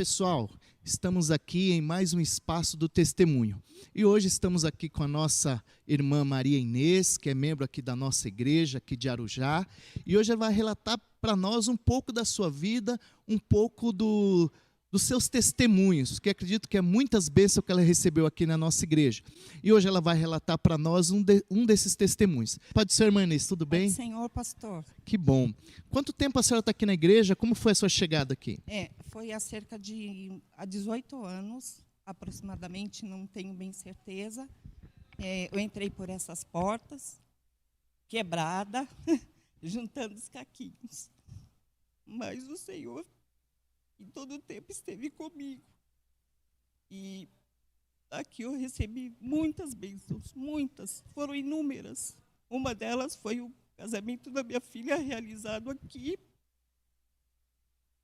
pessoal, estamos aqui em mais um espaço do testemunho. E hoje estamos aqui com a nossa irmã Maria Inês, que é membro aqui da nossa igreja, aqui de Arujá. E hoje ela vai relatar para nós um pouco da sua vida, um pouco dos seus testemunhos, que acredito que é muitas bênçãos que ela recebeu aqui na nossa igreja. E hoje ela vai relatar para nós um desses testemunhos. Pode ser, irmã Inês, tudo bem? Pode, Senhor, pastor. Que bom. Quanto tempo a senhora está aqui na igreja? Como foi a sua chegada aqui? Foi há cerca de 18 anos, aproximadamente, não tenho bem certeza. Eu entrei por essas portas, quebrada, juntando os caquinhos. Mas o Senhor, em todo o tempo, esteve comigo. E aqui eu recebi muitas bênçãos, muitas, foram inúmeras. Uma delas foi o casamento da minha filha realizado aqui.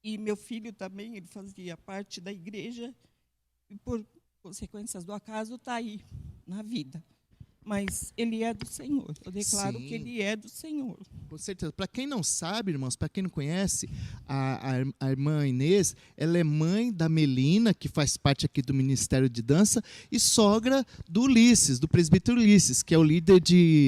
E meu filho também, ele fazia parte da igreja. E por consequências do acaso, está aí, na vida. Mas ele é do Senhor. Eu declaro que ele é do Senhor. Com certeza. Para quem não sabe, irmãos, para quem não conhece, a irmã Inês, ela é mãe da Melina, que faz parte aqui do Ministério de Dança, e sogra do Ulisses, do presbítero Ulisses, que é o líder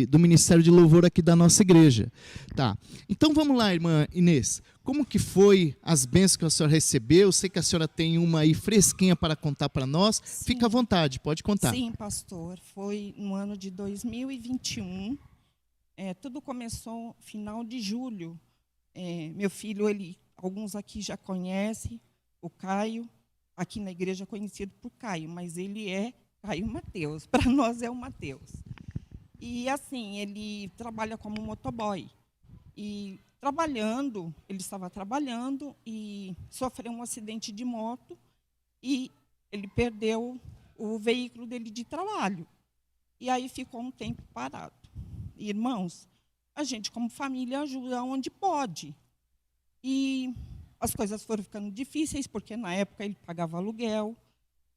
do Ministério de Louvor aqui da nossa igreja. Tá. Então vamos lá, irmã Inês. Como que foi as bênçãos que a senhora recebeu? Eu sei que a senhora tem uma aí fresquinha para contar para nós. Sim. Fica à vontade, pode contar. Sim, pastor. Foi no ano de 2021. Tudo começou no final de julho. Meu filho, alguns aqui já conhecem, o Caio, aqui na igreja conhecido por Caio, mas ele é Caio Mateus. Para nós é o Mateus. E assim, ele trabalha como motoboy. E ele estava trabalhando e sofreu um acidente de moto e ele perdeu o veículo dele de trabalho. E aí ficou um tempo parado. Irmãos, a gente como família ajuda onde pode. E as coisas foram ficando difíceis, porque na época ele pagava aluguel,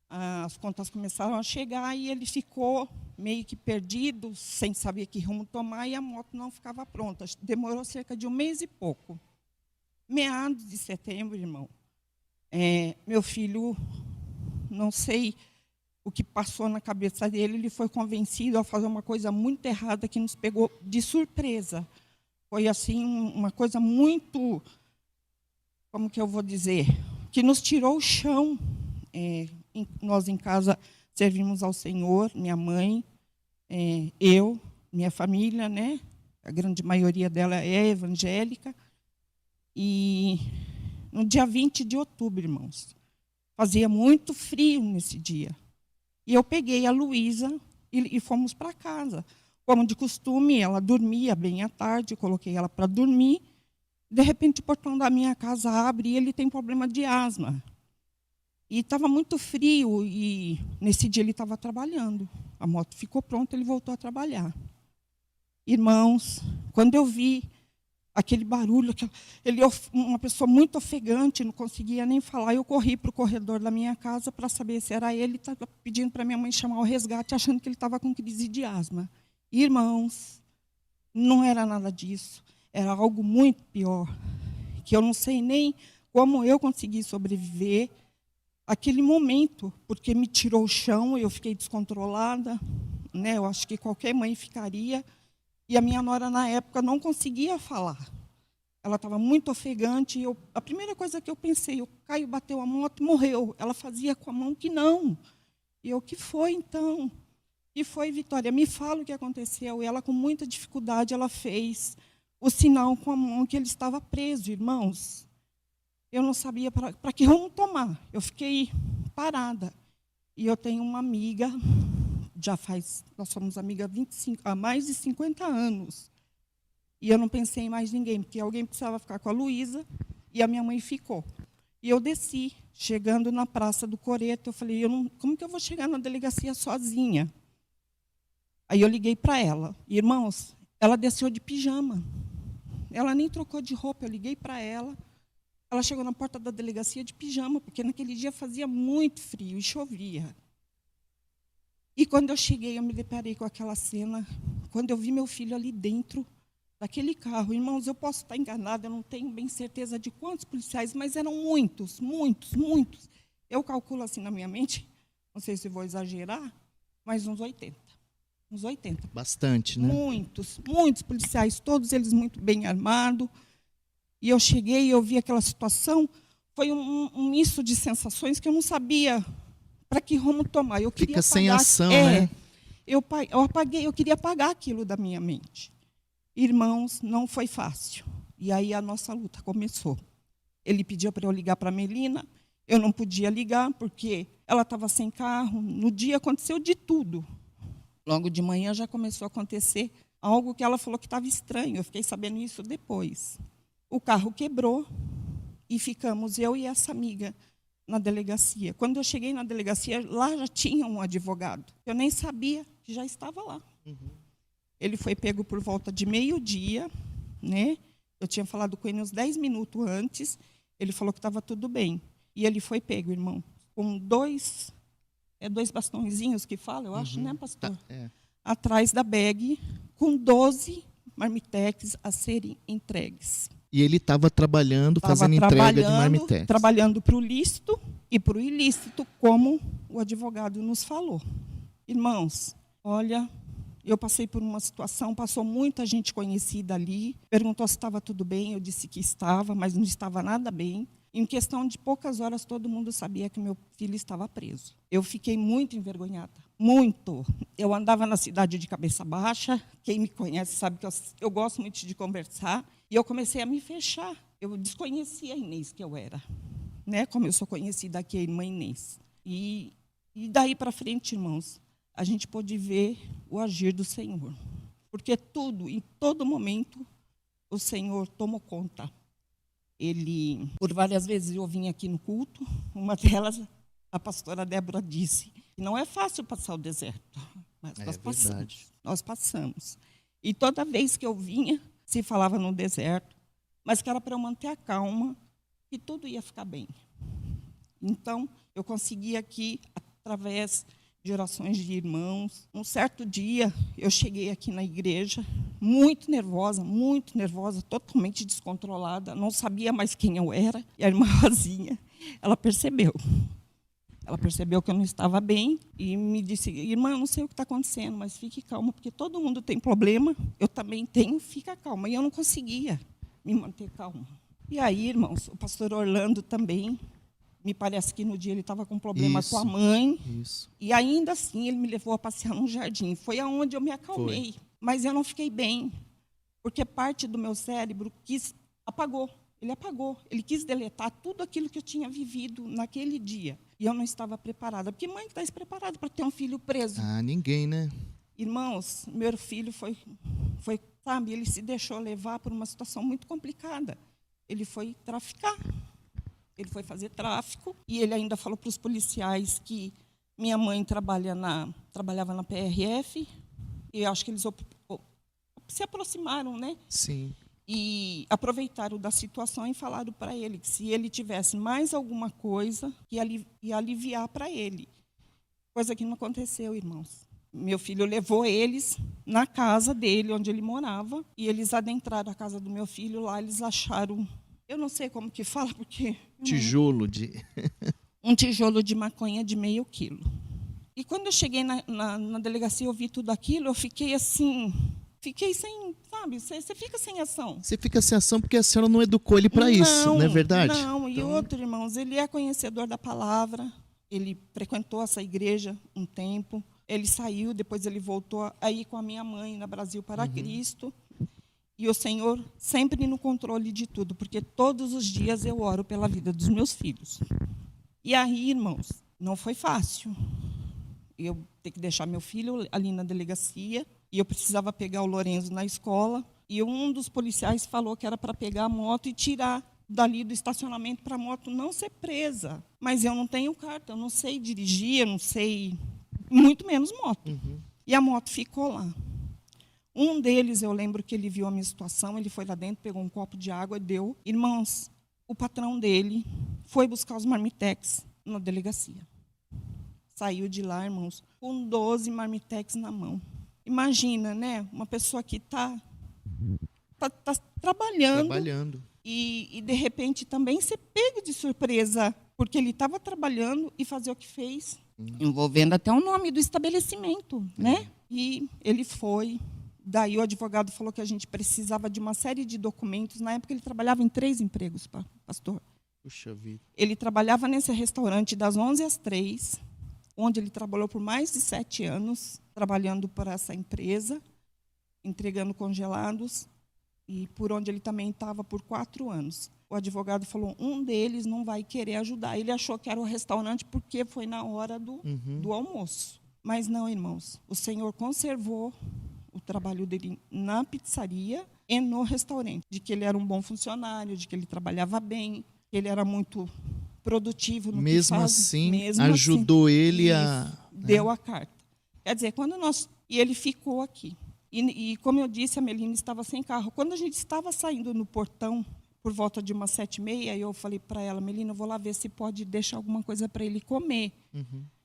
as contas começaram a chegar e ele ficou meio que perdido, sem saber que rumo tomar, e a moto não ficava pronta. Demorou cerca de 1 mês e pouco. Meados de setembro, irmão, meu filho, não sei o que passou na cabeça dele, ele foi convencido a fazer uma coisa muito errada que nos pegou de surpresa. Foi assim uma coisa muito, como que eu vou dizer, que nos tirou o chão. Nós em casa servimos ao Senhor, minha mãe, eu, minha família, né? A grande maioria dela é evangélica. E no dia 20 de outubro, irmãos, fazia muito frio nesse dia. E eu peguei a Luísa e fomos para casa. Como de costume, ela dormia bem à tarde, eu coloquei ela para dormir. De repente, o portão da minha casa abre e ele tem problema de asma. E estava muito frio e nesse dia ele estava trabalhando. A moto ficou pronta, ele voltou a trabalhar. Irmãos, quando eu vi aquele barulho, ele é uma pessoa muito ofegante, não conseguia nem falar, eu corri para o corredor da minha casa para saber se era ele, estava pedindo para minha mãe chamar o resgate, achando que ele estava com crise de asma. Irmãos, não era nada disso, era algo muito pior, que eu não sei nem como eu consegui sobreviver aquele momento, porque me tirou o chão, eu fiquei descontrolada, né? Eu acho que qualquer mãe ficaria. E a minha nora, na época, não conseguia falar. Ela estava muito ofegante. A primeira coisa que eu pensei, o Caio bateu a moto e morreu. Ela fazia com a mão que não. E eu, o que foi, então? E foi, Vitória, me fala o que aconteceu. E ela, com muita dificuldade, ela fez o sinal com a mão que ele estava preso, irmãos. Eu não sabia para que rumo tomar. Eu fiquei parada. E eu tenho uma amiga, nós somos amigas há mais de 50 anos. E eu não pensei em mais ninguém, porque alguém precisava ficar com a Luísa, e a minha mãe ficou. E eu desci, chegando na Praça do Coreto, eu falei, como que eu vou chegar na delegacia sozinha? Aí eu liguei para ela. Irmãos, ela desceu de pijama. Ela nem trocou de roupa, eu liguei para ela. Ela chegou na porta da delegacia de pijama, porque naquele dia fazia muito frio e chovia. E quando eu cheguei, eu me deparei com aquela cena, quando eu vi meu filho ali dentro daquele carro. Irmãos, eu posso estar enganada, eu não tenho bem certeza de quantos policiais, mas eram muitos, muitos, muitos. Eu calculo assim na minha mente, não sei se vou exagerar, mas uns 80. Uns 80. Bastante, né? Muitos policiais, todos eles muito bem armados. E eu cheguei e eu vi aquela situação, foi um misto de sensações que eu não sabia para que rumo tomar. Eu queria Fica sem apagar, ação, né? Eu queria apagar aquilo da minha mente. Irmãos, não foi fácil. E aí a nossa luta começou. Ele pediu para eu ligar para a Melina, eu não podia ligar porque ela estava sem carro. No dia aconteceu de tudo. Logo de manhã já começou a acontecer algo que ela falou que estava estranho. Eu fiquei sabendo isso depois. O carro quebrou e ficamos eu e essa amiga na delegacia. Quando eu cheguei na delegacia, lá já tinha um advogado. Eu nem sabia que já estava lá. Uhum. Ele foi pego por volta de meio-dia, né? Eu tinha falado com ele uns 10 minutos antes. Ele falou que estava tudo bem. E ele foi pego, irmão, com dois bastõezinhos que fala, eu acho, né, pastor? Atrás da bag, com 12 marmitex a serem entregues. E ele estava trabalhando, fazendo entrega de marmitex. Trabalhando para o lícito e para o ilícito, como o advogado nos falou. Irmãos, olha, eu passei por uma situação, passou muita gente conhecida ali, perguntou se estava tudo bem, eu disse que estava, mas não estava nada bem. Em questão de poucas horas, todo mundo sabia que meu filho estava preso. Eu fiquei muito envergonhada, muito. Eu andava na cidade de cabeça baixa, quem me conhece sabe que eu gosto muito de conversar, e eu comecei a me fechar. Eu desconhecia a Inês que eu era, né? Como eu sou conhecida aqui, a irmã Inês. E daí para frente, irmãos, a gente pôde ver o agir do Senhor. Porque tudo, em todo momento, o Senhor tomou conta. Ele, por várias vezes eu vim aqui no culto, uma delas, a pastora Débora disse, que não é fácil passar o deserto, mas nós passamos. Verdade. Nós passamos. E toda vez que eu vinha, se falava no deserto, mas que era para eu manter a calma, que tudo ia ficar bem. Então, eu consegui aqui, através de orações de irmãos. Um certo dia, eu cheguei aqui na igreja, muito nervosa, totalmente descontrolada, não sabia mais quem eu era. E a irmã Rosinha, ela percebeu. Ela percebeu que eu não estava bem e me disse, irmã, eu não sei o que está acontecendo, mas fique calma, porque todo mundo tem problema, eu também tenho, fica calma. E eu não conseguia me manter calma. E aí, irmãos, o pastor Orlando também, me parece que no dia ele estava com problema com a mãe. Isso. E ainda assim ele me levou a passear num jardim. Foi aonde eu me acalmei. Mas eu não fiquei bem. Porque parte do meu cérebro apagou. Ele apagou. Ele quis deletar tudo aquilo que eu tinha vivido naquele dia. E eu não estava preparada. Porque mãe está despreparada para ter um filho preso. Ah, ninguém, né? Irmãos, meu filho foi, sabe, ele se deixou levar por uma situação muito complicada. Ele foi traficar. Ele foi fazer tráfico e ele ainda falou para os policiais que minha mãe trabalhava na PRF e eu acho que eles se aproximaram, né? Sim. E aproveitaram da situação e falaram para ele que se ele tivesse mais alguma coisa, ia aliviar para ele. Coisa que não aconteceu, irmãos. Meu filho levou eles na casa dele, onde ele morava, e eles adentraram a casa do meu filho, lá eles acharam... Eu não sei como que fala, porque... Tijolo de... um tijolo de maconha de meio quilo. E quando eu cheguei na delegacia, eu vi tudo aquilo, eu fiquei assim... Fiquei sem, sabe? Você fica sem ação. Você fica sem ação porque a senhora não educou ele para isso, não é verdade? Não, e outro, irmãos, ele é conhecedor da palavra, ele frequentou essa igreja um tempo, ele saiu, depois ele voltou a ir com a minha mãe na Brasil para Cristo. E o Senhor sempre no controle de tudo, porque todos os dias eu oro pela vida dos meus filhos. E aí, irmãos, não foi fácil. Eu ter que deixar meu filho ali na delegacia, e eu precisava pegar o Lorenzo na escola, e um dos policiais falou que era para pegar a moto e tirar dali do estacionamento para a moto não ser presa. Mas eu não tenho carta, eu não sei dirigir, eu não sei, muito menos moto. E a moto ficou lá. Um deles, eu lembro que ele viu a minha situação, ele foi lá dentro, pegou um copo de água e deu. Irmãos, o patrão dele foi buscar os marmitex na delegacia. Saiu de lá, irmãos, com 12 marmitex na mão. Imagina, né? Uma pessoa que está trabalhando. E, de repente, também ser pego de surpresa porque ele estava trabalhando e fazer o que fez, envolvendo até o nome do estabelecimento, né? E ele foi. Daí o advogado falou que a gente precisava de uma série de documentos. Na época ele trabalhava em 3 empregos, pastor. Puxa vida. Ele trabalhava nesse restaurante das 11 às 3, onde ele trabalhou por mais de 7 anos, trabalhando para essa empresa, entregando congelados, e por onde ele também estava por 4 anos. O advogado falou, um deles não vai querer ajudar. Ele achou que era o restaurante porque foi na hora do almoço. Mas não, irmãos, o Senhor conservou o trabalho dele na pizzaria e no restaurante, de que ele era um bom funcionário, de que ele trabalhava bem, que ele era muito produtivo no que faz. Mesmo ajudou assim, ele a... Deu a carta. Quer dizer, e ele ficou aqui. E como eu disse, a Melina estava sem carro. Quando a gente estava saindo no portão, por volta de umas 7h30, eu falei para ela, Melina, eu vou lá ver se pode deixar alguma coisa para ele comer.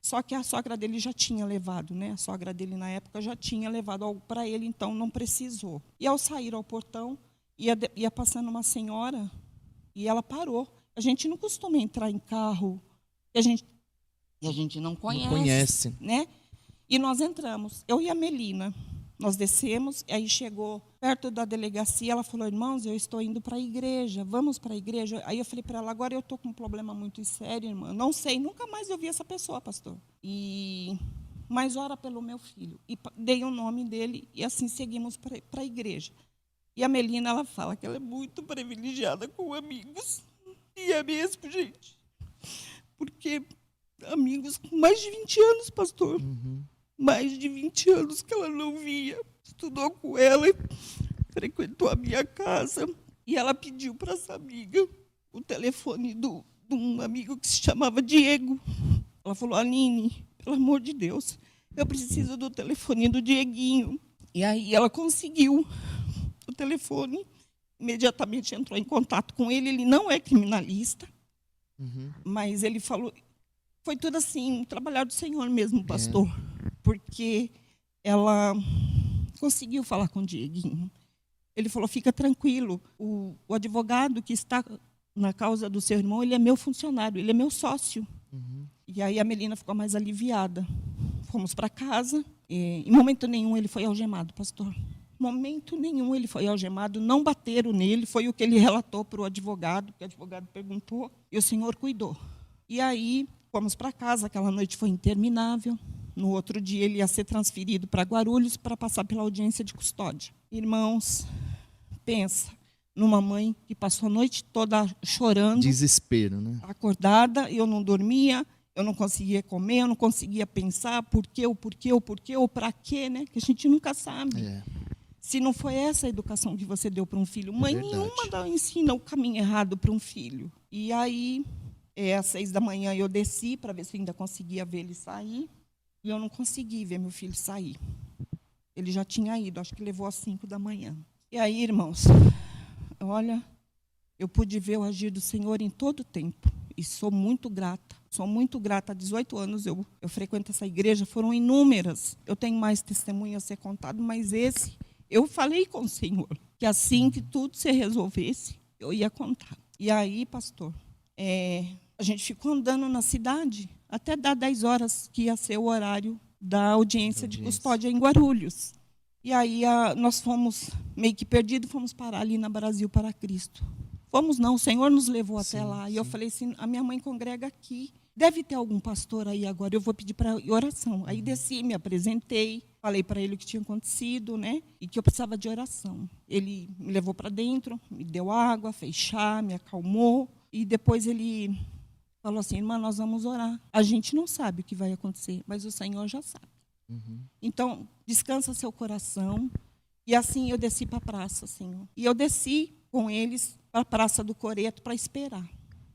Só que a sogra dele já tinha levado, né? A sogra dele, na época, já tinha levado algo para ele, então não precisou. E ao sair ao portão, ia passando uma senhora e ela parou. A gente não costuma entrar em carro que a gente não conhece. Né? E nós entramos, eu e a Melina. Nós descemos, e aí chegou perto da delegacia, ela falou, irmãos, eu estou indo para a igreja, vamos para a igreja. Aí eu falei para ela, agora eu estou com um problema muito sério, irmã. Não sei, nunca mais eu vi essa pessoa, pastor. Mas ora pelo meu filho. E dei o nome dele, e assim seguimos para a igreja. E a Melina, ela fala que ela é muito privilegiada com amigos. E é mesmo, gente. Porque amigos com mais de 20 anos, pastor. Mais de 20 anos que ela não via. Estudou com ela, frequentou a minha casa. E ela pediu para essa amiga o telefone de um amigo que se chamava Diego. Ela falou, Aline, pelo amor de Deus, eu preciso do telefone do Dieguinho. E aí ela conseguiu o telefone, imediatamente entrou em contato com ele. Ele não é criminalista, mas ele falou... Foi tudo assim, um trabalhar do Senhor mesmo, pastor. Porque ela conseguiu falar com o Dieguinho. Ele falou, fica tranquilo, o advogado que está na causa do seu irmão, ele é meu funcionário, ele é meu sócio. E aí a Melina ficou mais aliviada. Fomos para casa, e em momento nenhum ele foi algemado, pastor. Momento nenhum ele foi algemado, não bateram nele, foi o que ele relatou para o advogado, que o advogado perguntou, e o Senhor cuidou. E aí... Fomos para casa, aquela noite foi interminável. No outro dia, ele ia ser transferido para Guarulhos para passar pela audiência de custódia. Irmãos, pensa numa mãe que passou a noite toda chorando. Desespero, né? Acordada, eu não dormia, eu não conseguia comer, eu não conseguia pensar por quê, ou para quê, né? Que a gente nunca sabe. Se não foi essa a educação que você deu para um filho. Mãe nenhuma ensina o caminho errado para um filho. E aí... às 6h eu desci para ver se eu ainda conseguia ver ele sair. E eu não consegui ver meu filho sair. Ele já tinha ido, acho que levou às 5h. E aí, irmãos, olha, eu pude ver o agir do Senhor em todo o tempo. E sou muito grata. Sou muito grata. Há 18 anos eu frequento essa igreja, foram inúmeras. Eu tenho mais testemunhas a ser contado, mas esse, eu falei com o Senhor, que assim que tudo se resolvesse, eu ia contar. E aí, pastor... a gente ficou andando na cidade até dar 10 horas, que ia ser o horário da audiência de custódia em Guarulhos. E aí nós fomos meio que perdidos, fomos parar ali na Brasil para Cristo. Fomos não, o Senhor nos levou até lá. E eu falei assim, a minha mãe congrega aqui, deve ter algum pastor aí agora, eu vou pedir para oração. Aí desci, me apresentei, falei para ele o que tinha acontecido, né? E que eu precisava de oração. Ele me levou para dentro, me deu água, fez chá, me acalmou. E depois ele falou assim, irmã, nós vamos orar. A gente não sabe o que vai acontecer, mas o Senhor já sabe. Então, descansa seu coração. E assim eu desci para a praça, Senhor. E eu desci com eles para a Praça do Coreto para esperar.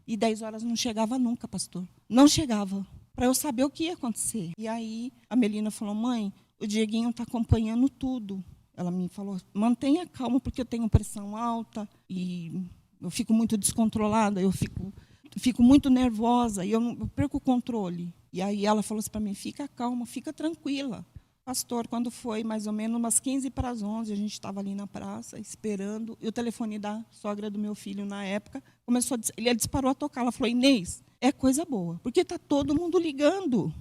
E 10 horas não chegava nunca, pastor. Não chegava, para eu saber o que ia acontecer. E aí a Melina falou, mãe, o Dieguinho está acompanhando tudo. Ela me falou, mantenha calma, porque eu tenho pressão alta e... eu fico muito descontrolada, eu fico muito nervosa e eu perco o controle. E aí ela falou assim para mim, fica calma, fica tranquila. Pastor, quando foi mais ou menos umas 11h, a gente estava ali na praça, esperando, e o telefone da sogra do meu filho, na época, ele disparou a tocar. Ela falou, Inês, é coisa boa, porque está todo mundo ligando.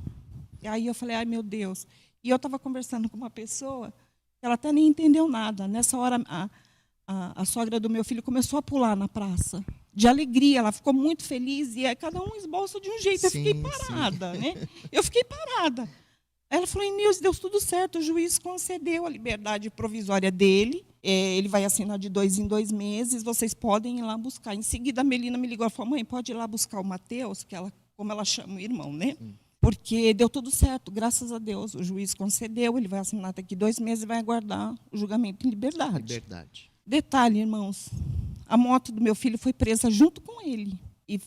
E aí eu falei, ai, meu Deus. E eu estava conversando com uma pessoa, ela até nem entendeu nada. Nessa hora, a sogra do meu filho começou a pular na praça, de alegria, ela ficou muito feliz, e aí cada um esboça de um jeito. Eu fiquei parada, né? Eu fiquei parada. Aí ela falou, Inês, deu tudo certo, o juiz concedeu a liberdade provisória dele, ele vai assinar de 2 em 2 meses, vocês podem ir lá buscar. Em seguida, a Melina me ligou, ela falou, mãe, pode ir lá buscar o Mateus, que ela, como ela chama o irmão, né? Porque deu tudo certo, graças a Deus, o juiz concedeu, ele vai assinar daqui 2 meses e vai aguardar o julgamento em liberdade. Detalhe, irmãos, a moto do meu filho foi presa junto com ele.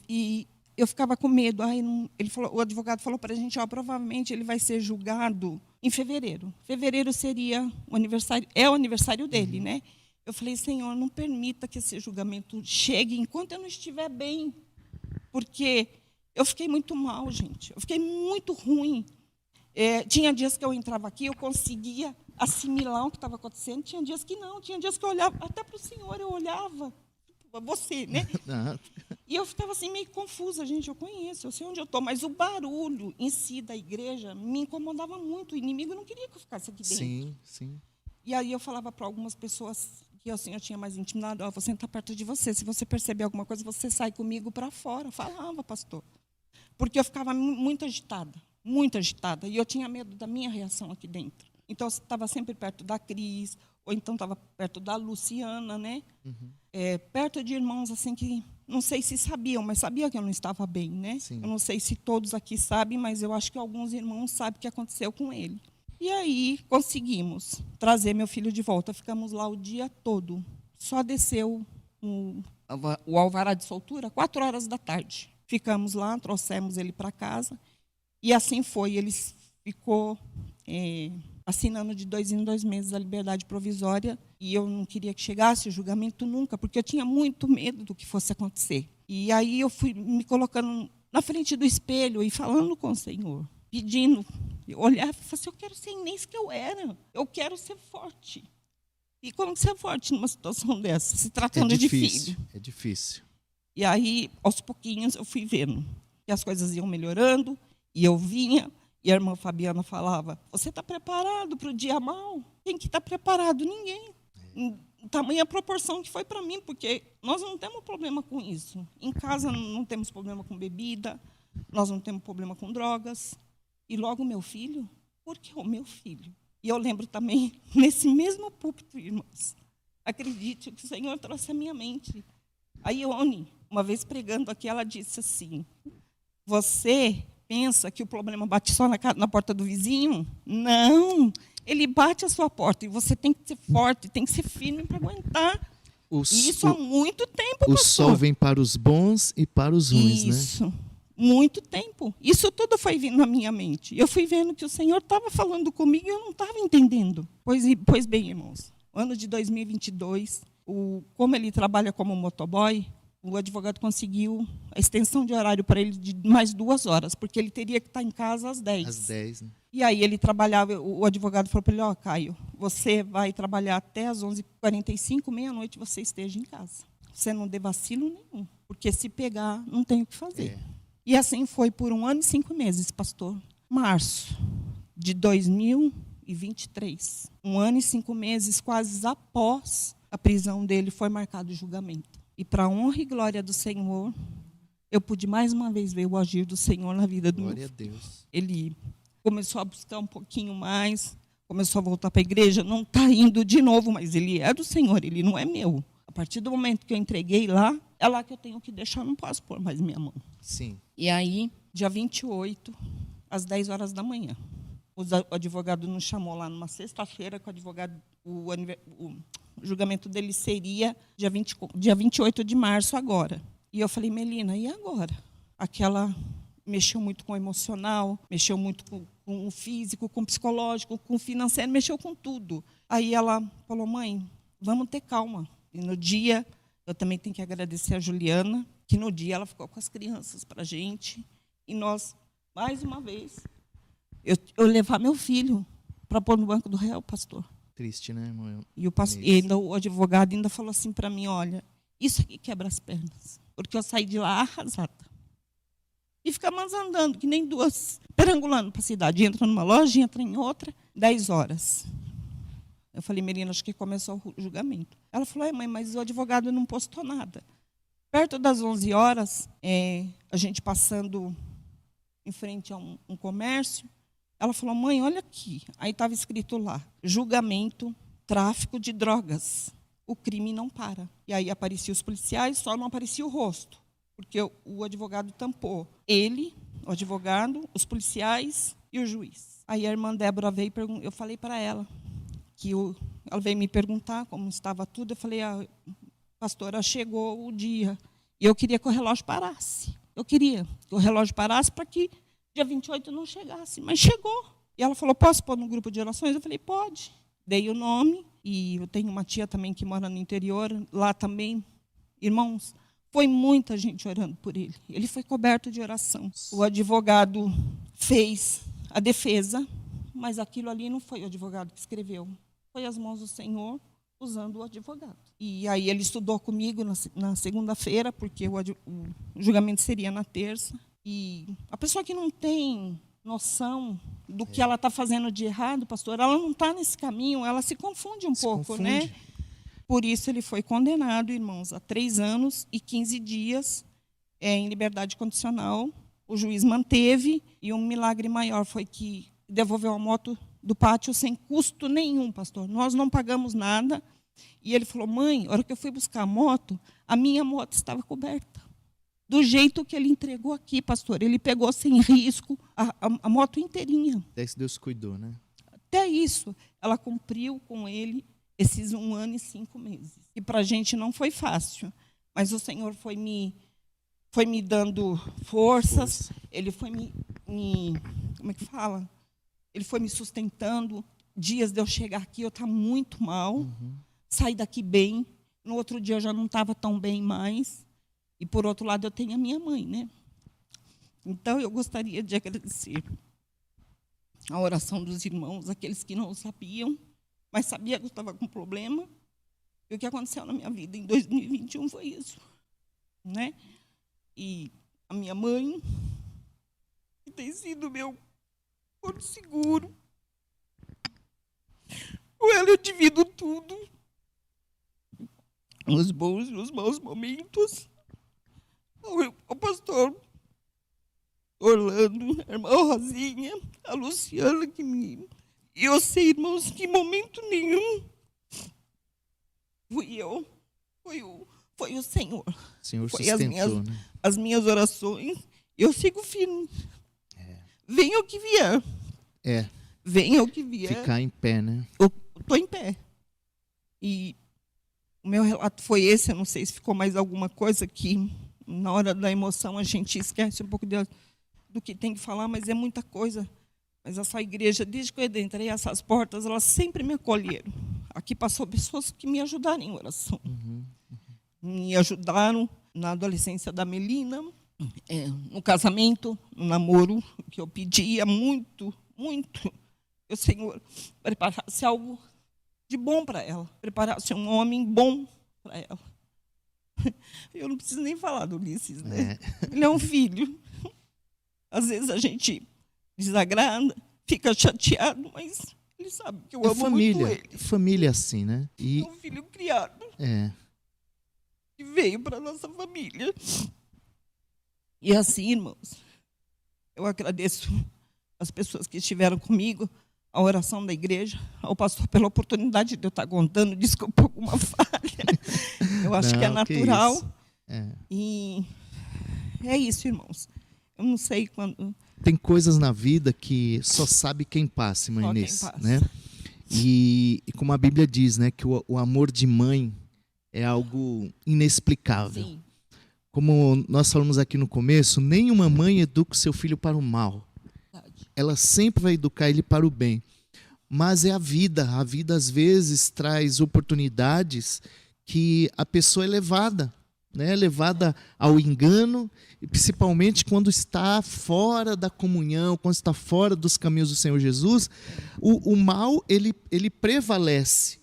E eu ficava com medo. Ele falou, o advogado falou para a gente, provavelmente ele vai ser julgado em fevereiro. Fevereiro seria o aniversário dele, né? Eu falei, Senhor, não permita que esse julgamento chegue enquanto eu não estiver bem. Porque eu fiquei muito mal, gente. Eu fiquei muito ruim. Tinha dias que eu entrava aqui, eu conseguia assimilar o que estava acontecendo. Tinha dias que não. Tinha dias que eu olhava, até para o Senhor eu olhava. Você, né? E eu ficava assim meio confusa, gente, eu conheço, eu sei onde eu estou, mas o barulho em si da igreja me incomodava muito, o inimigo não queria que eu ficasse aqui dentro. Sim. E aí eu falava para algumas pessoas que assim, eu tinha mais intimidade, vou sentar perto de você, se você perceber alguma coisa, você sai comigo para fora. Eu falava, pastor, porque eu ficava muito agitada, e eu tinha medo da minha reação aqui dentro. Então, eu estava sempre perto da Cris, ou então estava perto da Luciana, né? Perto de irmãos assim que não sei se sabiam, mas sabia que eu não estava bem, né? Sim. Eu não sei se todos aqui sabem, mas eu acho que alguns irmãos sabem o que aconteceu com ele. E aí conseguimos trazer meu filho de volta. Ficamos lá o dia todo. Só desceu o alvará de soltura 4 horas da tarde. Ficamos lá, trouxemos ele para casa e assim foi. Ele ficou assinando de 2 em 2 meses a liberdade provisória, e eu não queria que chegasse o julgamento nunca, porque eu tinha muito medo do que fosse acontecer. E aí eu fui me colocando na frente do espelho e falando com o Senhor, pedindo, olhar e falar assim, eu quero ser Inês que eu era, eu quero ser forte. E como ser forte numa situação dessa, se tratando de filho? É difícil. E aí, aos pouquinhos, eu fui vendo que as coisas iam melhorando, e eu vinha. E a irmã Fabiana falava, você está preparado para o dia mau? Quem que está preparado? Ninguém. Tamanha proporção que foi para mim, porque nós não temos problema com isso. Em casa não temos problema com bebida, nós não temos problema com drogas. E logo o meu filho, porque o meu filho. E eu lembro também, nesse mesmo púlpito, irmãos, acredite, o que o Senhor trouxe à minha mente. A Ione, uma vez pregando aqui, ela disse assim, você pensa que o problema bate só na porta do vizinho? Não, ele bate a sua porta e você tem que ser forte, tem que ser firme para aguentar. Isso há muito tempo, pastor. O sol vem para os bons e para os ruins, né? Isso, muito tempo. Isso tudo foi vindo na minha mente. Eu fui vendo que o Senhor estava falando comigo e eu não estava entendendo. Pois bem, irmãos, ano de 2022, como ele trabalha como motoboy, o advogado conseguiu a extensão de horário para ele de mais 2 horas, porque ele teria que estar em casa às 10. Às 10, né? E aí ele trabalhava, o advogado falou para ele, Caio, você vai trabalhar até às 11h45, meia-noite você esteja em casa. Você não dê vacilo nenhum, porque se pegar, não tem o que fazer. E assim foi por 1 ano e 5 meses, pastor. Março de 2023, 1 ano e 5 meses, quase após a prisão dele, foi marcado o julgamento. E para a honra e glória do Senhor, eu pude mais uma vez ver o agir do Senhor na vida do meu filho. Glória a Deus. Ele começou a buscar um pouquinho mais, começou a voltar para a igreja, não está indo de novo, mas ele é do Senhor, ele não é meu. A partir do momento que eu entreguei lá, é lá que eu tenho que deixar, não posso pôr mais minha mão. Sim. E aí, dia 28, às 10 horas da manhã, o advogado nos chamou lá numa sexta-feira, que o julgamento dele seria dia 28 de março agora. E eu falei, Melina, e agora? Aquela mexeu muito com o emocional, mexeu muito com o físico, com o psicológico, com o financeiro, mexeu com tudo. Aí ela falou, mãe, vamos ter calma. E no dia, eu também tenho que agradecer a Juliana, que no dia ela ficou com as crianças para a gente. E nós, mais uma vez, eu levar meu filho para pôr no banco do réu, pastor. Triste, né, irmão? E o advogado ainda falou assim para mim, olha, isso aqui quebra as pernas. Porque eu saí de lá arrasada. E ficamos andando, que nem duas, perambulando para a cidade. Entra numa loja, entra em outra, 10 horas. Eu falei, Melina, acho que começou o julgamento. Ela falou, mãe, mas o advogado não postou nada. Perto das 11 horas, a gente passando em frente a um comércio, ela falou, mãe, olha aqui. Aí estava escrito lá, julgamento, tráfico de drogas. O crime não para. E aí apareciam os policiais, só não aparecia o rosto, porque o advogado tampou. Ele, o advogado, os policiais e o juiz. Aí a irmã Débora veio, eu falei para ela, ela veio me perguntar como estava tudo. Eu falei, pastora, chegou o dia. E eu queria que o relógio parasse. Eu queria que o relógio parasse para que dia 28 não chegasse. Mas chegou. E ela falou, posso pôr no grupo de orações? Eu falei, pode. Dei o nome. E eu tenho uma tia também que mora no interior. Lá também, irmãos, foi muita gente orando por ele. Ele foi coberto de oração. O advogado fez a defesa, mas aquilo ali não foi o advogado que escreveu. Foi as mãos do Senhor usando o advogado. E aí ele estudou comigo na segunda-feira, porque o julgamento seria na terça. E a pessoa que não tem noção do que ela está fazendo de errado, pastor, ela não está nesse caminho, ela se confunde um pouco, né? Por isso ele foi condenado, irmãos, a 3 anos e 15 dias em liberdade condicional. O juiz manteve, e um milagre maior foi que devolveu a moto do pátio sem custo nenhum, pastor. Nós não pagamos nada. E ele falou, mãe, a hora que eu fui buscar a minha moto estava coberta. Do jeito que ele entregou aqui, pastor. Ele pegou sem risco a moto inteirinha. Até isso Deus cuidou, né? Até isso. Ela cumpriu com ele esses 1 ano e 5 meses. E para a gente não foi fácil. Mas o Senhor foi me dando forças. Ele foi como é que fala? Ele foi me sustentando. Dias de eu chegar aqui, eu estava muito mal. Saí daqui bem. No outro dia eu já não estava tão bem mais. E, por outro lado, eu tenho a minha mãe, né? Então, eu gostaria de agradecer a oração dos irmãos, aqueles que não sabiam, mas sabiam que eu estava com problema. E o que aconteceu na minha vida em 2021 foi isso, né? E a minha mãe, que tem sido meu porto seguro, com ela eu divido tudo, os bons e os maus momentos. O pastor Orlando, a irmã Rosinha, a Luciana, E eu sei, irmãos, que em momento nenhum fui eu, foi o Senhor. O Senhor foi sustentou, as minhas orações. Eu sigo firme. Venha o que vier. Venha o que vier. Ficar em pé, né? Eu estou em pé. E o meu relato foi esse. Eu não sei se ficou mais alguma coisa que, na hora da emoção, a gente esquece um pouco do que tem que falar, mas é muita coisa. Mas essa igreja, desde que eu entrei essas portas, elas sempre me acolheram. Aqui passou pessoas que me ajudaram em oração. Me ajudaram na adolescência da Melina, no casamento, no namoro, que eu pedia muito, muito. Que o Senhor preparasse algo de bom para ela, preparasse um homem bom para ela. Eu não preciso nem falar do Ulisses, né? Ele é um filho. Às vezes a gente desagrada, fica chateado, mas ele sabe que eu amo muito ele. Família assim, né? E é um filho criado. Que veio para a nossa família. E assim, irmãos, eu agradeço as pessoas que estiveram comigo, a oração da igreja, ao pastor pela oportunidade de eu estar contando, desculpa alguma falha. Eu acho que é natural. E é isso, irmãos. Eu não sei quando... Tem coisas na vida que só sabe quem passa, irmã Inês, né? E como a Bíblia diz, né, que o amor de mãe é algo inexplicável. Sim. Como nós falamos aqui no começo, nenhuma mãe educa o seu filho para o mal. Ela sempre vai educar ele para o bem. Mas é a vida às vezes traz oportunidades que a pessoa é levada, né? Levada ao engano, e principalmente quando está fora da comunhão, quando está fora dos caminhos do Senhor Jesus, o mal ele prevalece,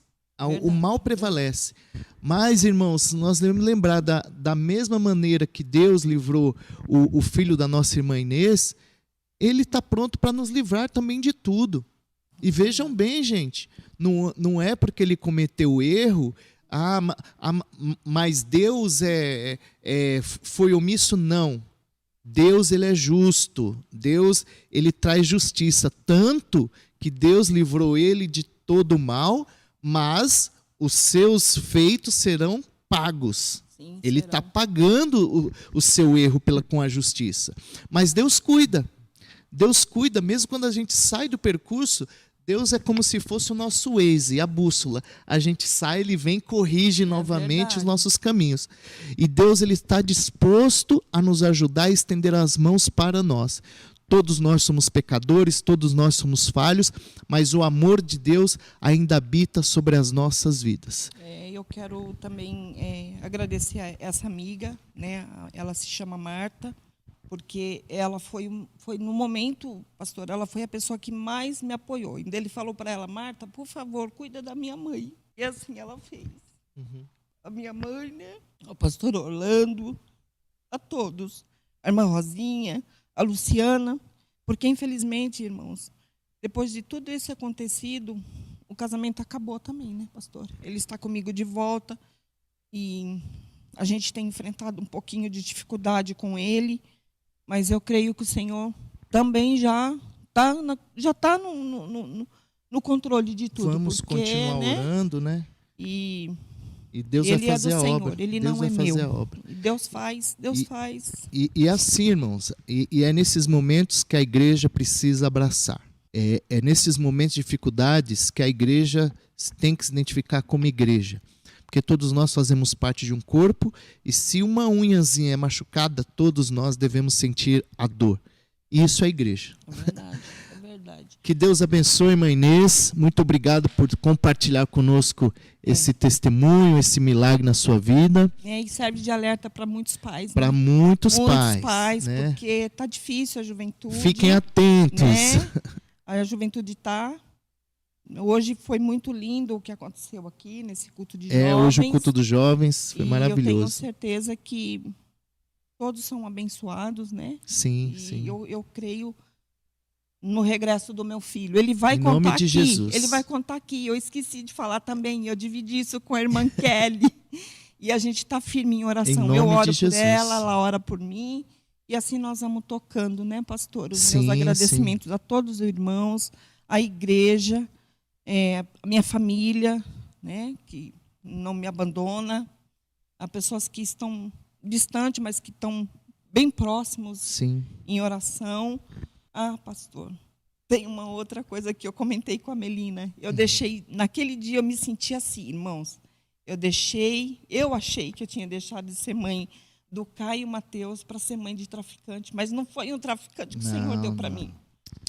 O mal prevalece. Mas, irmãos, nós devemos lembrar da mesma maneira que Deus livrou o filho da nossa irmã Inês, Ele está pronto para nos livrar também de tudo. E vejam bem, gente, não é porque ele cometeu erro, mas Deus foi omisso, não. Deus, ele é justo. Deus, ele traz justiça. Tanto que Deus livrou ele de todo o mal, mas os seus feitos serão pagos. Sim, ele está pagando o seu erro com a justiça. Mas Deus cuida. Deus cuida, mesmo quando a gente sai do percurso, Deus é como se fosse o nosso Waze, a bússola. A gente sai, Ele vem e corrige novamente os nossos caminhos. E Deus, Ele está disposto a nos ajudar e estender as mãos para nós. Todos nós somos pecadores, todos nós somos falhos, mas o amor de Deus ainda habita sobre as nossas vidas. Eu quero também agradecer a essa amiga, né? Ela se chama Marta, porque ela foi no momento, pastor, ela foi a pessoa que mais me apoiou. E ele falou para ela: Marta, por favor, cuida da minha mãe. E assim ela fez. A minha mãe, né? O pastor Orlando, a todos. A irmã Rosinha, a Luciana. Porque, infelizmente, irmãos, depois de tudo isso acontecido, o casamento acabou também, né, pastor? Ele está comigo de volta e a gente tem enfrentado um pouquinho de dificuldade com ele. Mas eu creio que o Senhor também já está no controle de tudo. Vamos continuar orando, né? E Deus vai fazer a Senhor, obra. Ele Deus não é vai fazer meu. A obra. Deus faz. E assim, irmãos, e é nesses momentos que a igreja precisa abraçar. É nesses momentos de dificuldades que a igreja tem que se identificar como igreja. Porque todos nós fazemos parte de um corpo, e se uma unhazinha é machucada, todos nós devemos sentir a dor. Isso é a igreja. É verdade, é verdade. Que Deus abençoe, irmã Inês. Muito obrigado por compartilhar conosco esse testemunho, esse milagre na sua vida. E serve de alerta para muitos pais. Para muitos pais, né? Porque está difícil a juventude. Fiquem atentos. Né? A juventude está... Hoje foi muito lindo o que aconteceu aqui nesse culto de jovens. Hoje o culto dos jovens foi maravilhoso. Eu tenho certeza que todos são abençoados, né? Sim, e sim. Eu creio no regresso do meu filho. Ele vai contar aqui. Em nome de Jesus. Ele vai contar aqui. Eu esqueci de falar também. Eu dividi isso com a irmã Kelly. E a gente está firme em oração. Eu oro por ela ora por mim. E assim nós vamos tocando, né, pastor? Os meus agradecimentos a todos os irmãos, a igreja, a minha família, né, que não me abandona, a pessoas que estão distantes, mas que estão bem próximos em oração. Pastor, tem uma outra coisa que eu comentei com a Melina. Eu deixei, naquele dia eu me senti assim, irmãos. Eu achei que eu tinha deixado de ser mãe do Caio Mateus para ser mãe de traficante, mas não foi um traficante que o Senhor deu para mim.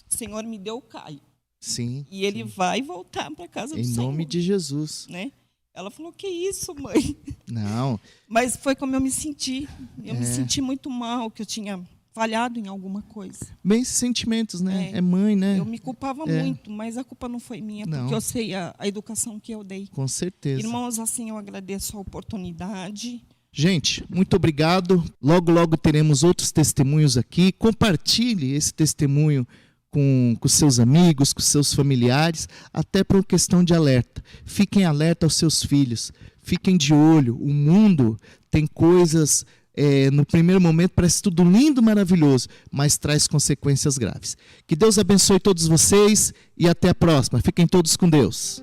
O Senhor me deu o Caio. Sim. E ele vai voltar para casa do Senhor. Em nome de Jesus. Né? Ela falou: que isso, mãe? Não. Mas foi como eu me senti. Eu me senti muito mal, que eu tinha falhado em alguma coisa. Bem, esses sentimentos, né? É mãe, né? Eu me culpava muito, mas a culpa não foi minha, porque eu sei a educação que eu dei. Com certeza. Irmãos, assim eu agradeço a oportunidade. Gente, muito obrigado. Logo, logo teremos outros testemunhos aqui. Compartilhe esse testemunho com seus amigos, com seus familiares, até por uma questão de alerta. Fiquem alerta aos seus filhos. Fiquem de olho. O mundo tem coisas, no primeiro momento, parece tudo lindo, maravilhoso, mas traz consequências graves. Que Deus abençoe todos vocês e até a próxima. Fiquem todos com Deus.